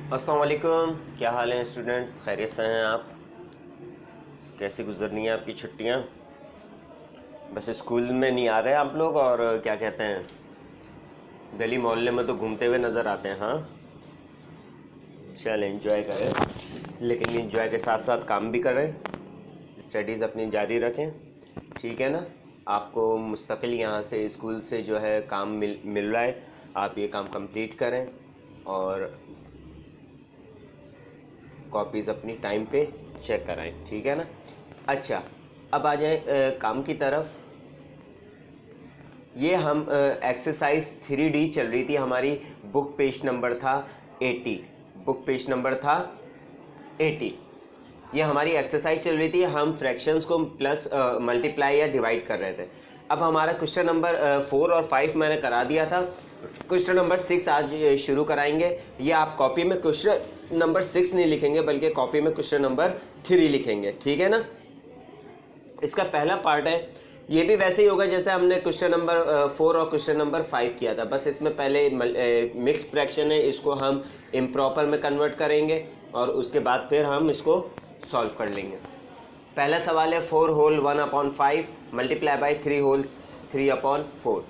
अस्सलाम वालेकुम, क्या हाल है स्टूडेंट? खैरियत से हैं आप? कैसी गुजरनी है आपकी छुट्टियां? बस स्कूल में नहीं आ रहे आप लोग, और क्या कहते हैं, गली मोहल्ले में तो घूमते हुए नज़र आते हैं। हाँ, चल एंजॉय करें, लेकिन एंजॉय के साथ साथ काम भी करें, स्टडीज़ अपनी जारी रखें। ठीक है ना? आपको मुस्तकिल यहाँ से स्कूल से जो है काम मिल रहा है, आप ये काम कंप्लीट करें और कॉपीज़ अपनी टाइम पे चेक कराएं। ठीक है ना? अच्छा, अब आ जाए काम की तरफ। ये हम एक्सरसाइज 3D चल रही थी हमारी। बुक पेज नंबर था 80। बुक पेज नंबर था 80। ये हमारी एक्सरसाइज चल रही थी। हम फ्रैक्शंस को प्लस मल्टीप्लाई या डिवाइड कर रहे थे। अब हमारा क्वेश्चन नंबर 4 और 5 मैंने करा दिया था। क्वेश्चन नंबर 6 आज शुरू कराएंगे। ये आप कॉपी में क्वेश्चन नंबर 6 नहीं लिखेंगे, बल्कि कॉपी में क्वेश्चन नंबर 3 लिखेंगे। ठीक है ना? इसका पहला पार्ट है, ये भी वैसे ही होगा जैसे हमने क्वेश्चन नंबर 4 और क्वेश्चन नंबर 5 किया था, बस इसमें पहले मिक्स फ्रैक्शन है, इसको हम इम्प्रॉपर में कन्वर्ट करेंगे और उसके बाद फिर हम इसको सॉल्व कर लेंगे। पहला सवाल है 4 होल 1/5 मल्टीप्लाई बाई 3 होल 3/4।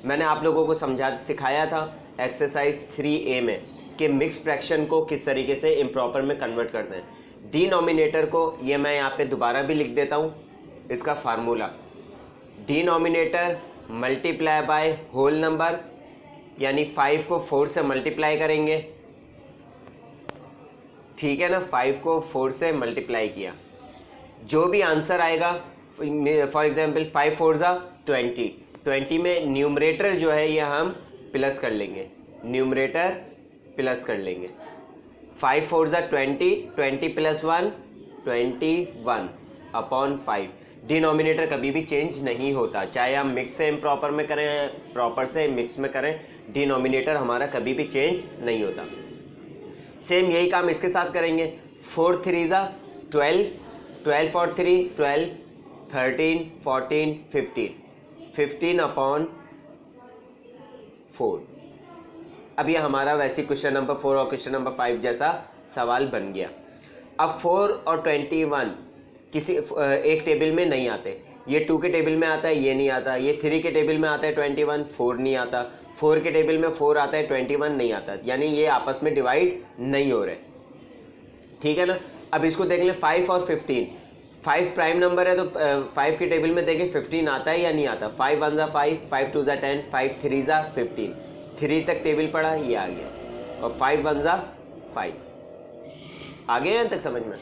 मैंने आप लोगों को सिखाया था एक्सरसाइज 3A में कि मिक्स फ्रैक्शन को किस तरीके से इम्प्रॉपर में कन्वर्ट करते हैं। डिनोमिनेटर को ये मैं यहाँ पे दोबारा भी लिख देता हूँ, इसका formula denominator multiply by whole number, यानी 5 को 4 से मल्टीप्लाई करेंगे। ठीक है ना? 5 को 4 से मल्टीप्लाई किया, जो भी आंसर आएगा, फॉर एग्जांपल 5 4 ज़ा 20, 20 में न्यूमरेटर जो है ये हम प्लस कर लेंगे, न्यूमरेटर प्लस कर लेंगे। 5 4 ज़ा 20, 20 प्लस 1 21/5। डिनोमिनेटर कभी भी चेंज नहीं होता, चाहे हम मिक्स से इम्प्रॉपर में करें, प्रॉपर से मिक्स में करें, डिनोमिनेटर हमारा कभी भी चेंज नहीं होता। सेम यही काम इसके साथ करेंगे। 4 3 ज़ा 12, 12 और 3 12, 13 14 15, 15/4। अब ये हमारा वैसे क्वेश्चन नंबर 4 और क्वेश्चन नंबर 5 जैसा सवाल बन गया। अब 4 और 21 किसी एक टेबल में नहीं आते, ये 2 के टेबल में आता है, ये नहीं आता, ये 3 के टेबल में आता है 21, 4 नहीं आता, 4 के टेबल में 4 आता है 21 नहीं आता, यानी ये आपस में डिवाइड नहीं हो रहे। ठीक है ना? अब इसको देख लें 5 और 15। 5 प्राइम नंबर है तो 5 के टेबल में देखें 15 आता है या नहीं आता। 5 1 ज़ा 5, 5 2 ज़ा 10, 5 3 ज़ा 15, 3 तक टेबल पड़ा, ये आ गया, और 5 1 ज़ा 5 आ गया यहाँ तक समझ में?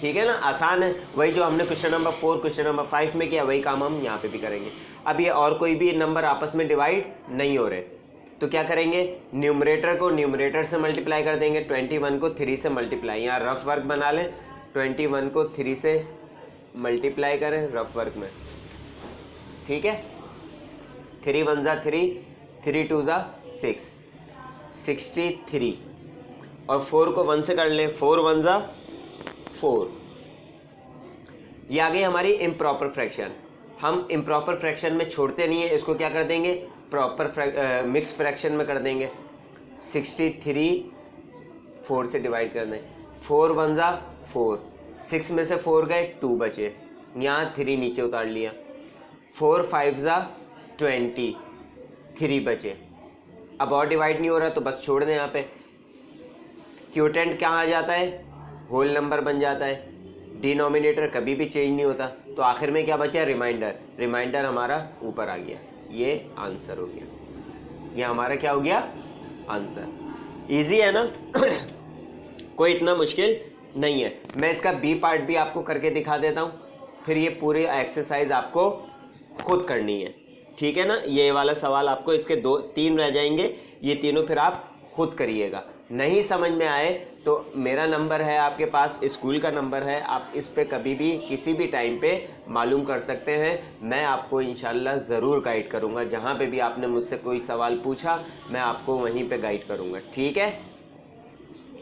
ठीक है ना? आसान है, वही जो हमने क्वेश्चन नंबर 4 क्वेश्चन नंबर 5 में किया वही काम हम यहाँ पे भी करेंगे। अब ये और कोई भी नंबर आपस में डिवाइड नहीं हो रहे, तो क्या करेंगे, न्यूमरेटर को न्यूमरेटर से मल्टीप्लाई कर देंगे, 21 को 3 से मल्टीप्लाई, यहाँ रफ वर्क बना लें, 21 को 3 से मल्टीप्लाई करें रफ वर्क में। ठीक है? 3 1 ज़ा 3, 3 2 ज़ा 6, 63, और 4 को 1 से कर लें, 4 1 ज़ा 4। ये आ गई हमारी इम्प्रॉपर फ्रैक्शन। हम इम्प्रॉपर फ्रैक्शन में छोड़ते नहीं है, इसको क्या कर देंगे, प्रॉपर मिक्स फ्रैक्शन में कर देंगे। 63 4 से डिवाइड कर दें, 4 1 ज़ा 4, 6 में से 4 गए, 2 बचे, यहाँ 3 नीचे उतार लिया। 4 5 ज़ा 20, 3 बचे। अब और डिवाइड नहीं हो रहा तो बस छोड़ दें यहाँ पे। क्यूटेंट क्या आ जाता है, होल नंबर बन जाता है, डिनोमिनेटर कभी भी चेंज नहीं होता, तो आखिर में क्या बचा, रिमाइंडर। रिमाइंडर हमारा ऊपर आ गया, ये आंसर हो गया, ये हमारा क्या हो गया, आंसर। इजी है ना? कोई इतना मुश्किल नहीं है। मैं इसका बी पार्ट भी आपको करके दिखा देता हूँ, फिर ये पूरी एक्सरसाइज आपको खुद करनी है। ठीक है ना? ये वाला सवाल आपको, इसके 2 3 रह जाएंगे, ये तीनों फिर आप खुद करिएगा। नहीं समझ में आए तो मेरा नंबर है आपके पास, स्कूल का नंबर है, आप इस पे कभी भी किसी भी टाइम पे मालूम कर सकते हैं। मैं आपको इंशाल्लाह ज़रूर गाइड करूँगा, जहाँ पे भी आपने मुझसे कोई सवाल पूछा मैं आपको वहीं पे गाइड करूँगा। ठीक है?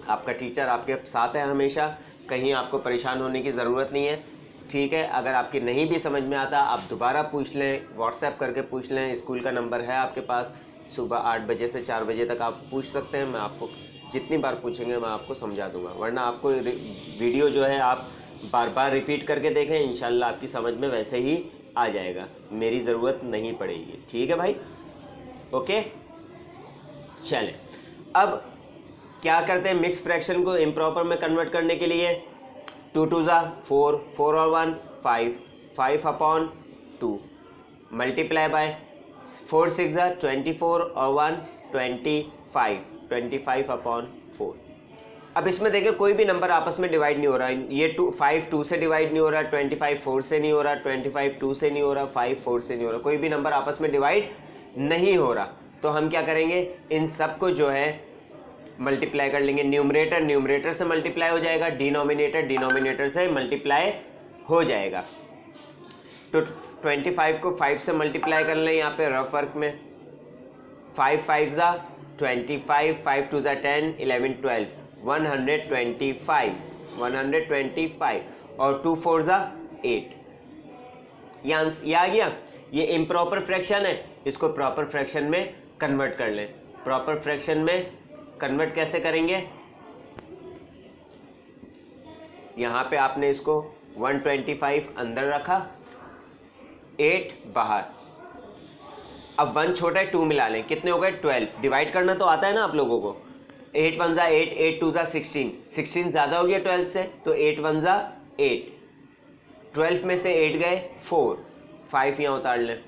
आपका टीचर आपके साथ है हमेशा, कहीं आपको परेशान होने की ज़रूरत नहीं है। ठीक है? अगर आपकी नहीं भी समझ में आता आप दोबारा पूछ लें, व्हाट्सएप करके पूछ लें, स्कूल का नंबर है आपके पास, सुबह 8 बजे से 4 बजे तक आप पूछ सकते हैं, मैं आपको जितनी बार पूछेंगे मैं आपको समझा दूंगा, वरना आपको वीडियो जो है आप बार बार रिपीट करके देखें, इंशाल्लाह आपकी समझ में वैसे ही आ जाएगा, मेरी ज़रूरत नहीं पड़ेगी। ठीक है भाई, ओके। चलें, अब क्या करते हैं, मिक्स फ्रैक्शन को इम्प्रॉपर में कन्वर्ट करने के लिए 2 2 ज़ा 4, 4 और 1 5, 5 अपॉन 2 मल्टीप्लाई बाय 4 6 ज़ा 24 और 1 25, 25 अपॉन 4। अब इसमें देखिए कोई भी नंबर आपस में डिवाइड नहीं हो रहा है, ये 5 2 से डिवाइड नहीं हो रहा, 25 4 से नहीं हो रहा, 25 2 से नहीं हो रहा, 5 4 से नहीं हो रहा, कोई भी नंबर आपस में डिवाइड नहीं हो रहा। तो हम क्या करेंगे, इन सब को जो है मल्टीप्लाई कर लेंगे। न्यूमरेटर न्यूमरेटर से मल्टीप्लाई हो जाएगा, डिनोमिनेटर डिनोमिनेटर से मल्टीप्लाई हो जाएगा। तो 25 को 5 से मल्टीप्लाई कर लें यहाँ पे रफ वर्क में, 5 5 ज़ा 25, 5 2 ज़ा 10, 11 12, 125 और 2 4 ज़ा 8। ये आ गया। ये इम्प्रॉपर फ्रैक्शन है, इसको प्रॉपर फ्रैक्शन में कन्वर्ट कर लें। प्रॉपर फ्रैक्शन में कन्वर्ट कैसे करेंगे, यहाँ पे आपने इसको 125 अंदर रखा, 8 बाहर। अब 1 छोटा है, 2 मिला लें, कितने हो गए 12। डिवाइड करना तो आता है ना आप लोगों को। 8 1 ज़ा 8, 8 2 ज़ा 16, 16 ज़्यादा हो गया 12 से, तो 8 1 ज़ा 8, 12 में से 8 गए 4, 5 यहाँ उतार लें।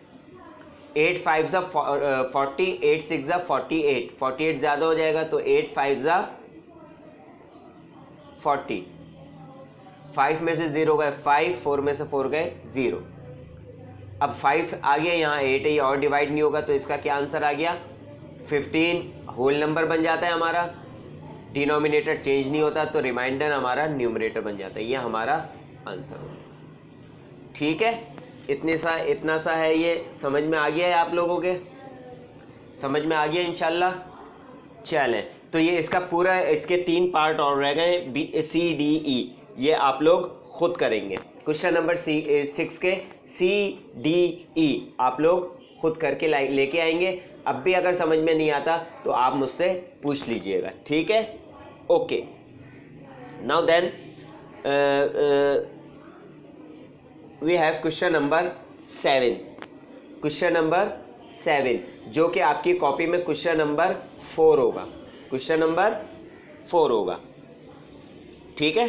8 5 ज़ा 40, 8 6 ज़ा 48, 48 ज़्यादा हो जाएगा, तो 8 5 ज़ा 40, 5 में से 0 गए 5, 4 में से 4 गए 0। अब 5 आ गया यहाँ, 8 है, ये और डिवाइड नहीं होगा, तो इसका क्या आंसर आ गया 15। होल नंबर बन जाता है हमारा, डिनोमिनेटर चेंज नहीं होता, तो रिमाइंडर हमारा न्यूमरेटर बन जाता है। ये हमारा आंसर होगा। ठीक है, इतना सा है, ये समझ में आ गया है आप लोगों के, समझ में आ गया इंशाल्लाह। चलें, तो ये इसका पूरा, इसके 3 पार्ट और रह गए, CDE, ये आप लोग खुद करेंगे। क्वेश्चन नंबर 6 के CDE आप लोग खुद करके लेके आएंगे। अब भी अगर समझ में नहीं आता तो आप मुझसे पूछ लीजिएगा, ठीक है, okay. Now then we have question number 7। Question number 7 जो कि आपकी कॉपी में क्वेश्चन नंबर 4 होगा, क्वेश्चन नंबर 4 होगा, ठीक है।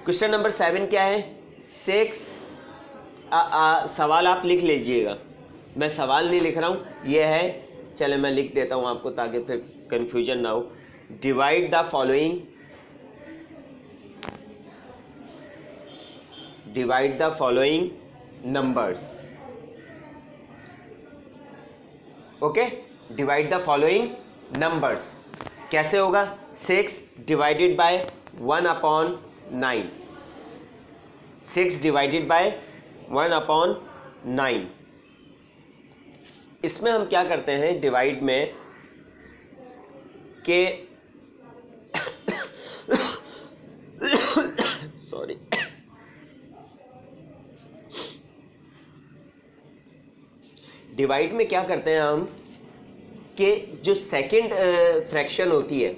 क्वेश्चन नंबर 7 क्या है, 6, सवाल आप लिख लीजिएगा, मैं सवाल नहीं लिख रहा हूँ, ये है, चले मैं लिख देता हूँ आपको ताकि फिर कंफ्यूजन ना हो। Divide the following, divide the following numbers, okay, divide the following numbers. कैसे होगा, 6 डिवाइडेड बाय 1/9, 6 डिवाइडेड बाय 1/9। इसमें हम क्या करते हैं डिवाइड में के सॉरी, डिवाइड में क्या करते हैं हम कि जो सेकंड फ्रैक्शन होती है,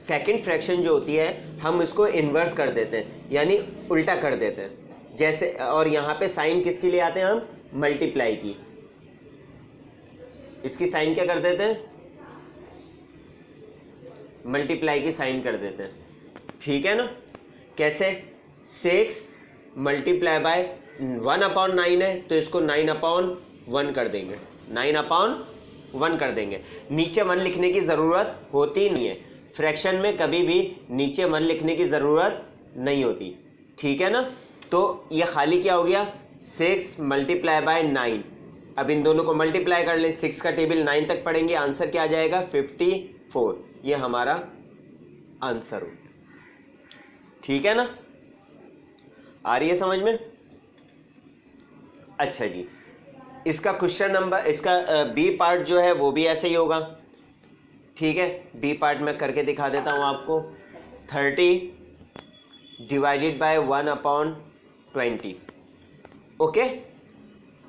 सेकंड फ्रैक्शन जो होती है हम इसको इन्वर्स कर देते हैं, यानी उल्टा कर देते हैं। जैसे, और यहाँ पे साइन किसके लिए आते हैं, हम मल्टीप्लाई की, इसकी साइन क्या कर देते हैं, मल्टीप्लाई की साइन कर देते हैं, ठीक है ना। कैसे, 6 मल्टीप्लाई बाय 1/9 है, तो इसको 9/1 कर देंगे, 9/1 कर देंगे। नीचे 1 लिखने की ज़रूरत होती नहीं है, फ्रैक्शन में कभी भी नीचे 1 लिखने की ज़रूरत नहीं होती, ठीक है ना। तो ये खाली क्या हो गया, 6 मल्टीप्लाई बाय 9। अब इन दोनों को मल्टीप्लाई कर लें, 6 का टेबल 9 तक पढ़ेंगे, आंसर क्या आ जाएगा 54। ये हमारा आंसर हो, ठीक है ना, आ रही है समझ में। अच्छा जी, इसका क्वेश्चन नंबर, इसका बी पार्ट जो है वो भी ऐसे ही होगा, ठीक है। बी पार्ट में करके दिखा देता हूँ आपको। 30 डिवाइडेड बाय 1/20, ओके।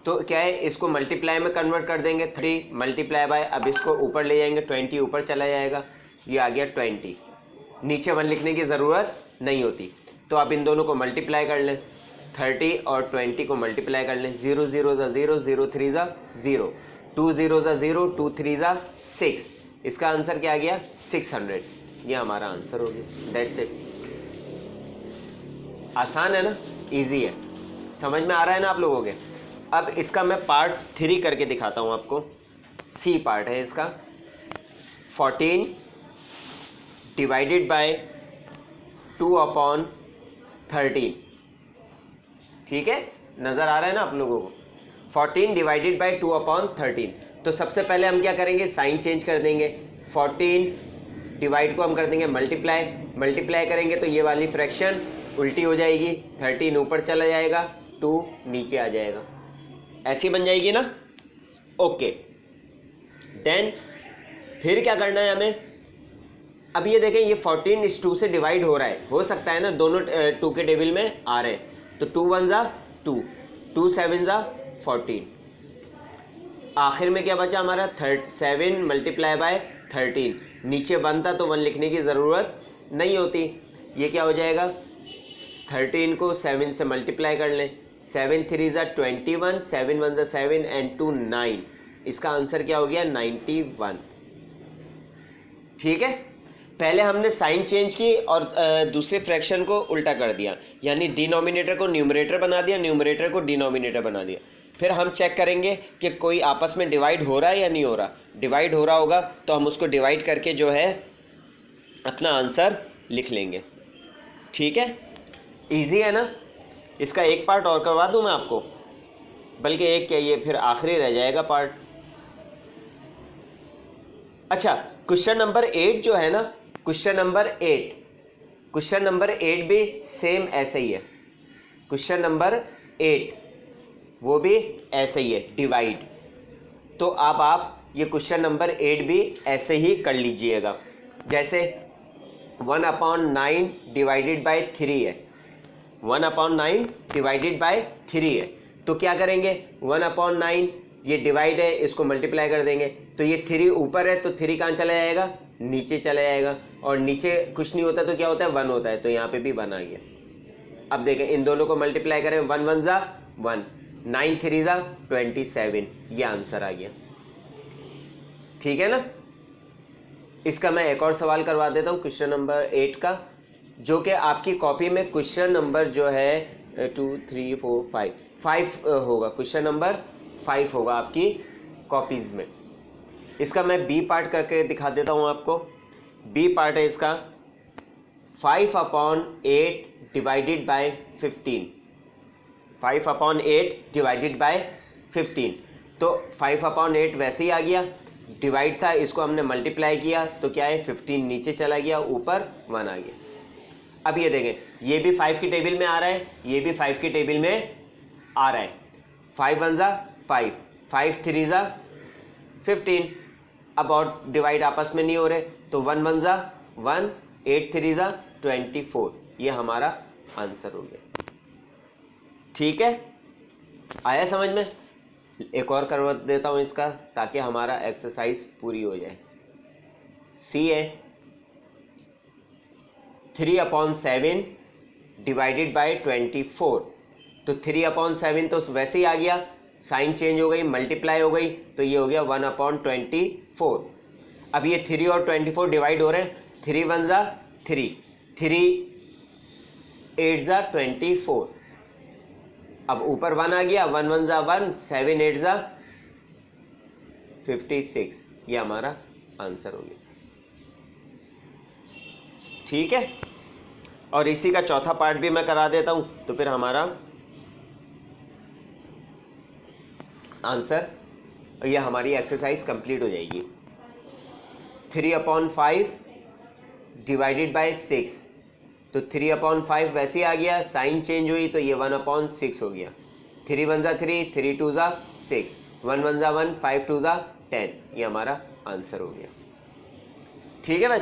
तो क्या है, इसको मल्टीप्लाई में कन्वर्ट कर देंगे, 3 मल्टीप्लाई बाय, अब इसको ऊपर ले जाएंगे, 20 ऊपर चला जाएगा, ये आ गया 20, नीचे 1 लिखने की ज़रूरत नहीं होती। तो आप इन दोनों को मल्टीप्लाई कर लें, 30 और 20 को मल्टीप्लाई कर लें, 0 0 ज़ा 0, 0 3 ज़ा 0, 2 0 ज़ा 0, 2 3 ज़ा 6, इसका आंसर क्या आ गया 600, ये हमारा आंसर हो गया। That's it. आसान है ना, इजी है, समझ में आ रहा है ना आप लोगों के। अब इसका मैं पार्ट 3 करके दिखाता हूँ आपको। सी पार्ट है इसका, 14 डिवाइडेड बाय 2/13, ठीक है, नज़र आ रहा है ना आप लोगों को। 14 डिवाइडेड बाय 2/13, तो सबसे पहले हम क्या करेंगे, साइन चेंज कर देंगे। 14 डिवाइड को हम कर देंगे मल्टीप्लाई, मल्टीप्लाई करेंगे तो ये वाली फ्रैक्शन उल्टी हो जाएगी, 13 ऊपर चला जाएगा, 2 नीचे आ जाएगा, ऐसी बन जाएगी ना। ओके, देन फिर क्या करना है हमें। अब ये देखें, ये 14 इस 2 से डिवाइड हो रहा है, हो सकता है ना दोनों 2 के टेबल में आ रहे हैं, तो 2 1 ज़ा 2, 2 7 ज़ा 14, आखिर में क्या बचा हमारा 7 मल्टीप्लाई बाय 13, नीचे 1 था तो 1 लिखने की ज़रूरत नहीं होती। ये क्या हो जाएगा, 13 को 7 से मल्टीप्लाई कर लें, 7 3 ज़ा 21, 7 1 ज़ा 7 एंड 2 9, इसका आंसर क्या हो गया 91, ठीक है। पहले हमने साइन चेंज की और दूसरे फ्रैक्शन को उल्टा कर दिया, यानी डिनोमिनेटर को न्यूमरेटर बना दिया, न्यूमरेटर को डिनोमिनेटर बना दिया। फिर हम चेक करेंगे कि कोई आपस में डिवाइड हो रहा है या नहीं हो रहा। डिवाइड हो रहा होगा तो हम उसको डिवाइड करके जो है अपना आंसर लिख लेंगे, ठीक है। इजी है ना। इसका एक पार्ट और करवा दूं मैं आपको, बल्कि एक क्या, ये फिर आखिरी रह जाएगा पार्ट। अच्छा, क्वेश्चन नंबर 8 जो है ना, क्वेश्चन नंबर 8 भी सेम ऐसे ही है। क्वेश्चन नंबर 8 वो भी ऐसे ही है, डिवाइड। तो आप ये क्वेश्चन नंबर 8 भी ऐसे ही कर लीजिएगा। जैसे 1/9 डिवाइडेड बाय 3 है, 1/9 डिवाइडेड बाय 3 है, तो क्या करेंगे, 1/9 ये डिवाइड है, इसको मल्टीप्लाई कर देंगे, तो ये 3 ऊपर है तो 3 कहाँ चला जाएगा, नीचे चला जाएगा, और नीचे कुछ नहीं होता तो क्या होता है 1 होता है, तो यहाँ पे भी 1 आ गया। अब देखें, इन दोनों को मल्टीप्लाई करें, 1 1 ज़ा 1, 9 3 ज़ा 27, ये आंसर आ गया, ठीक है ना। इसका मैं एक और सवाल करवा देता हूँ, क्वेश्चन नंबर 8 का, जो कि आपकी कॉपी में क्वेश्चन नंबर जो है 2 3 4 5 होगा, क्वेश्चन नंबर 5 होगा आपकी कॉपीज़ में। इसका मैं बी पार्ट करके दिखा देता हूँ आपको। बी पार्ट है इसका 5/8 डिवाइडेड बाय 15, 5/8 डिवाइडेड बाय 15, तो 5/8 वैसे ही आ गया, डिवाइड था, इसको हमने मल्टीप्लाई किया तो क्या है 15 नीचे चला गया, ऊपर 1 आ गया। अब ये देखें, ये भी 5 की टेबल में आ रहा है, ये भी 5 की टेबल में आ रहा है, 5 1 ज़ा 5, 5 3 ज़ा 15, अब और डिवाइड आपस में नहीं हो रहे, तो 1 1 ज़ा 1, 8 3 ज़ा 24, ये हमारा आंसर हो गया, ठीक है। आया समझ में। एक और करवा देता हूँ इसका, ताकि हमारा एक्सरसाइज पूरी हो जाए। सी है 3/7 डिवाइडेड बाय 24, तो 3/7 तो वैसे ही आ गया, साइन चेंज हो गई, मल्टीप्लाई हो गई, तो ये हो गया 1/24। अब ये 3 और 24 डिवाइड हो रहे हैं, 3 1 ज़ा 3, 3 8 ज़ा 24, अब ऊपर 1 आ गया, 1 1 ज़ा 1, 7 8 ज़ा 56, ये हमारा आंसर हो गया, ठीक है। और इसी का चौथा पार्ट भी मैं करा देता हूं, तो फिर हमारा आंसर, ये हमारी एक्सरसाइज कंप्लीट हो जाएगी। 3/5 डिवाइडेड बाय 6, तो 3/5 वैसे ही आ गया, साइन चेंज हुई तो ये 1/6 हो गया, 3 1 ज़ा 3, 3 2 ज़ा 6, 1 1 ज़ा 1, 5 2 ज़ा 10, ये हमारा आंसर हो गया, ठीक है भाई।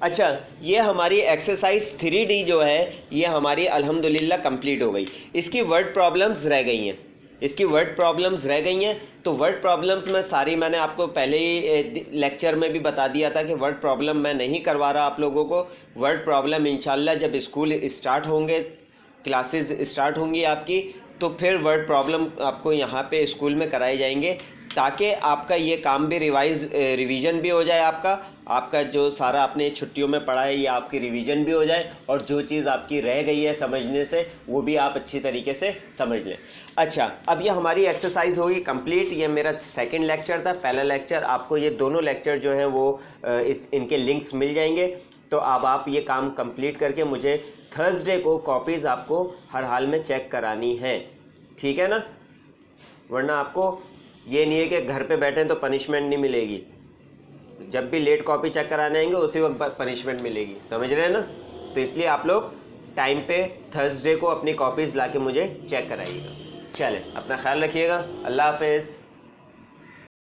अच्छा, ये हमारी एक्सरसाइज 3D जो है, ये हमारी अल्हम्दुलिल्लाह कंप्लीट हो गई। इसकी वर्ड प्रॉब्लम्स रह गई हैं, इसकी वर्ड प्रॉब्लम्स रह गई हैं, तो वर्ड प्रॉब्लम्स में सारी मैंने आपको पहले ही लेक्चर में भी बता दिया था कि वर्ड प्रॉब्लम मैं नहीं करवा रहा आप लोगों को। वर्ड प्रॉब्लम इंशाल्लाह जब स्कूल स्टार्ट होंगे, क्लासेस स्टार्ट होंगी आपकी, तो फिर वर्ड प्रॉब्लम आपको यहाँ पे स्कूल में कराए जाएंगे, ताकि आपका ये काम भी रिवीजन भी हो जाए, आपका जो सारा आपने छुट्टियों में पढ़ा है ये आपकी रिवीजन भी हो जाए, और जो चीज़ आपकी रह गई है समझने से वो भी आप अच्छी तरीके से समझ लें। अच्छा, अब ये हमारी एक्सरसाइज होगी कंप्लीट। ये मेरा सेकंड लेक्चर था। पहला लेक्चर, आपको ये दोनों लेक्चर जो हैं वो इनके लिंक्स मिल जाएंगे। तो अब आप ये काम कंप्लीट करके मुझे थर्सडे को कॉपीज़ आपको हर हाल में चेक करानी है, ठीक है ना? वरना आपको ये नहीं है कि घर पे बैठे तो पनिशमेंट नहीं मिलेगी। जब भी लेट कॉपी चेक कराने आएंगे उसी वक्त पनिशमेंट मिलेगी, समझ रहे हैं ना? तो इसलिए आप लोग टाइम पे थर्सडे को अपनी कॉपीज़ ला के मुझे चेक कराइएगा। चलें, अपना ख्याल रखिएगा। अल्लाह हाफिज़।